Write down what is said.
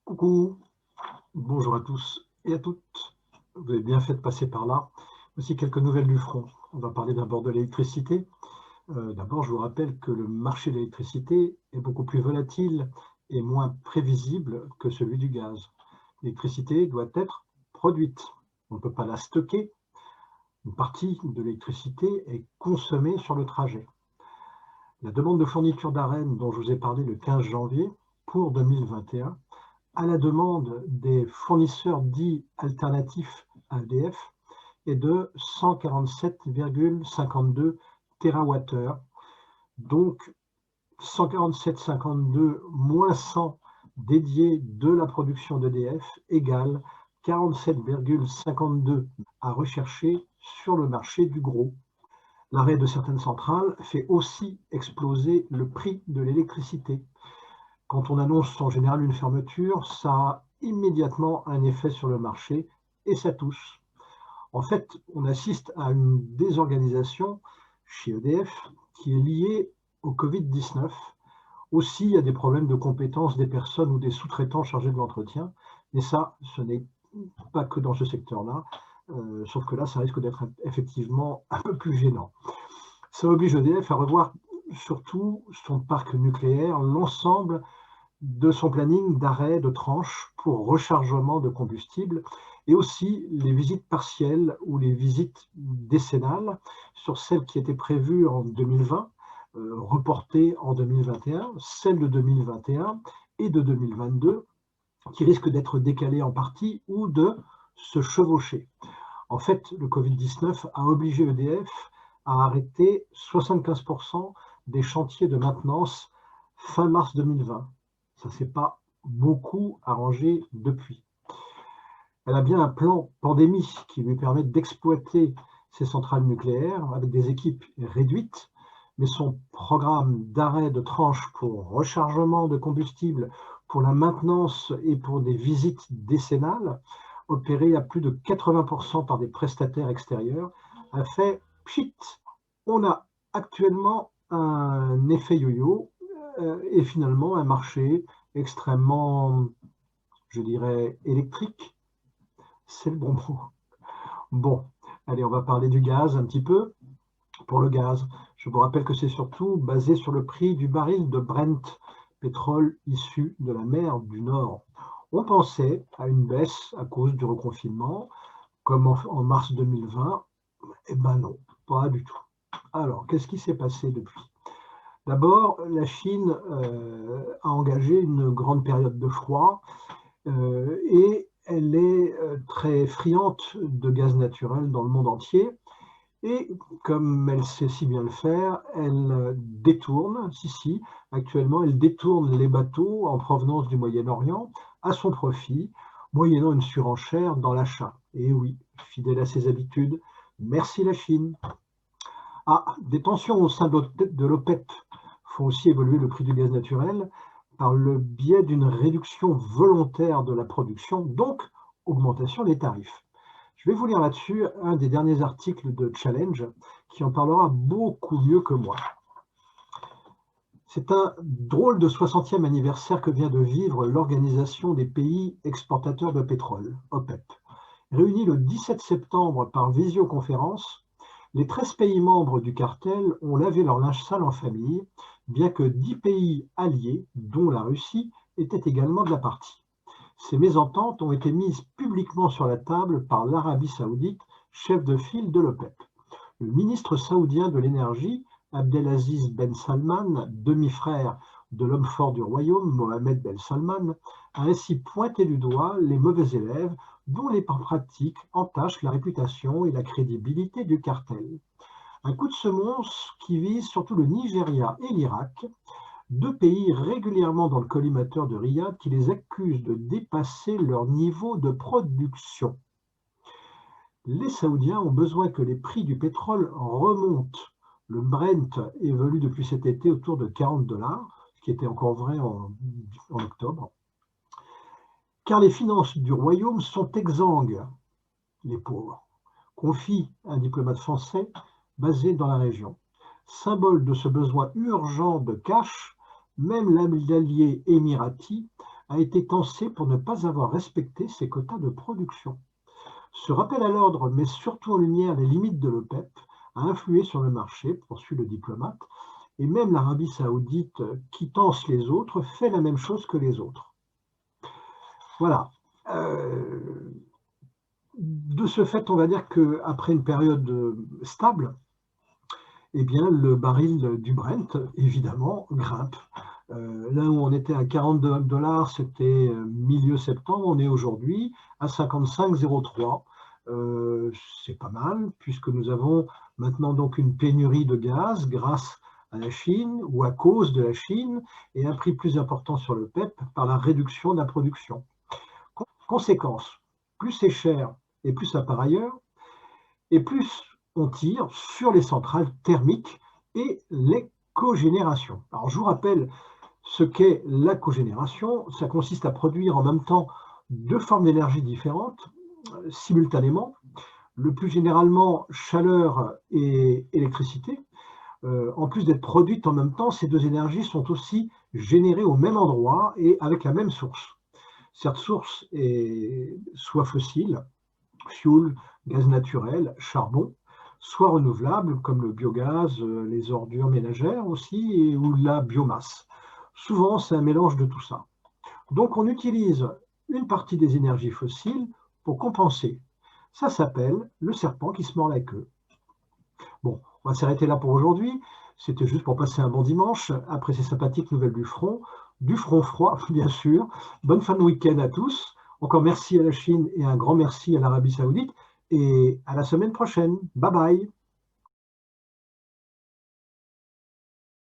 Coucou, bonjour à tous et à toutes. Vous avez bien fait de passer par là. Voici quelques nouvelles du front. On va parler d'abord de l'électricité. D'abord, je vous rappelle que le marché de l'électricité est beaucoup plus volatile et moins prévisible que celui du gaz. L'électricité doit être produite. On ne peut pas la stocker. Une partie de l'électricité est consommée sur le trajet. La demande de fourniture d'ARENH dont je vous ai parlé le 15 janvier pour 2021 à la demande des fournisseurs dits alternatifs à EDF est de 147,52 TWh, donc 147,52 moins 100 dédiés de la production d'EDF égale 47,52 à rechercher sur le marché du gros. L'arrêt de certaines centrales fait aussi exploser le prix de l'électricité. Quand on annonce en général une fermeture, ça a immédiatement un effet sur le marché et ça touche. En fait, on assiste à une désorganisation chez EDF qui est liée au Covid-19. Aussi, il y a des problèmes de compétences des personnes ou des sous-traitants chargés de l'entretien. Et ça, ce n'est pas que dans ce secteur-là, sauf que là, ça risque d'être effectivement un peu plus gênant. Ça oblige EDF à revoir surtout son parc nucléaire, l'ensemble de son planning d'arrêt de tranche pour rechargement de combustible et aussi les visites partielles ou les visites décennales sur celles qui étaient prévues en 2020, reportées en 2021, celles de 2021 et de 2022 qui risquent d'être décalées en partie ou de se chevaucher. En fait, le Covid-19 a obligé EDF à arrêter 75% des chantiers de maintenance fin mars 2020. Ça ne s'est pas beaucoup arrangé depuis. Elle a bien un plan pandémie qui lui permet d'exploiter ses centrales nucléaires avec des équipes réduites, mais son programme d'arrêt de tranche pour rechargement de combustible, pour la maintenance et pour des visites décennales, opérées à plus de 80% par des prestataires extérieurs, a fait pchit. On a actuellement un effet yo-yo et finalement un marché extrêmement, je dirais, électrique. C'est le bon mot. Bon, allez, on va parler du gaz un petit peu. Pour le gaz, je vous rappelle que c'est surtout basé sur le prix du baril de Brent, pétrole issu de la mer du Nord. On pensait à une baisse à cause du reconfinement, comme en mars 2020. Eh ben non, pas du tout. Alors, qu'est-ce qui s'est passé depuis? D'abord, la Chine a engagé une grande période de froid et elle est très friande de gaz naturel dans le monde entier. Et comme elle sait si bien le faire, elle détourne, actuellement, elle détourne les bateaux en provenance du Moyen-Orient à son profit, moyennant une surenchère dans l'achat. Et oui, fidèle à ses habitudes, merci la Chine. Ah, des tensions au sein de l'OPEP font aussi évoluer le prix du gaz naturel par le biais d'une réduction volontaire de la production, donc augmentation des tarifs. Je vais vous lire là-dessus un des derniers articles de Challenge qui en parlera beaucoup mieux que moi. C'est un drôle de 60e anniversaire que vient de vivre l'Organisation des pays exportateurs de pétrole, OPEP. Réunie le 17 septembre par visioconférence, les 13 pays membres du cartel ont lavé leur linge sale en famille, bien que 10 pays alliés, dont la Russie, étaient également de la partie. Ces mésententes ont été mises publiquement sur la table par l'Arabie saoudite, chef de file de l'OPEP. Le ministre saoudien de l'énergie, Abdelaziz Ben Salman, demi-frère de l'homme fort du royaume, Mohamed Ben Salman, a ainsi pointé du doigt les mauvais élèves dont les pratiques entachent la réputation et la crédibilité du cartel. Un coup de semonce qui vise surtout le Nigeria et l'Irak, deux pays régulièrement dans le collimateur de Riyad qui les accusent de dépasser leur niveau de production. Les Saoudiens ont besoin que les prix du pétrole remontent. Le Brent évolue depuis cet été autour de 40 $, ce qui était encore vrai en octobre. Car les finances du royaume sont exsangues, les pauvres, confie un diplomate français basé dans la région. Symbole de ce besoin urgent de cash, même l'allié émirati a été tensé pour ne pas avoir respecté ses quotas de production. Ce rappel à l'ordre met surtout en lumière les limites de l'OPEP, a influé sur le marché, poursuit le diplomate, et même l'Arabie saoudite, qui tense les autres, fait la même chose que les autres. Voilà. De ce fait, on va dire qu'après une période stable, eh bien, le baril du Brent, évidemment, grimpe. Là où on était à 42 $, c'était milieu septembre, on est aujourd'hui à 55,03 $. C'est pas mal, puisque nous avons maintenant donc une pénurie de gaz grâce à la Chine ou à cause de la Chine, et un prix plus important sur le PEP par la réduction de la production. Conséquence, plus c'est cher et plus ça part ailleurs, et plus on tire sur les centrales thermiques et les cogénérations. Alors je vous rappelle ce qu'est la cogénération. Ça consiste à produire en même temps deux formes d'énergie différentes simultanément, le plus généralement chaleur et électricité. En plus d'être produites en même temps, ces deux énergies sont aussi générées au même endroit et avec la même source. Cette source est soit fossile, fioul, gaz naturel, charbon, soit renouvelable comme le biogaz, les ordures ménagères aussi, ou la biomasse. Souvent, c'est un mélange de tout ça. Donc, on utilise une partie des énergies fossiles pour compenser. Ça s'appelle le serpent qui se mord la queue. Bon, on va s'arrêter là pour aujourd'hui. C'était juste pour passer un bon dimanche, après ces sympathiques nouvelles du front froid, bien sûr. Bonne fin de week-end à tous. Encore merci à la Chine et un grand merci à l'Arabie Saoudite. Et à la semaine prochaine. Bye bye.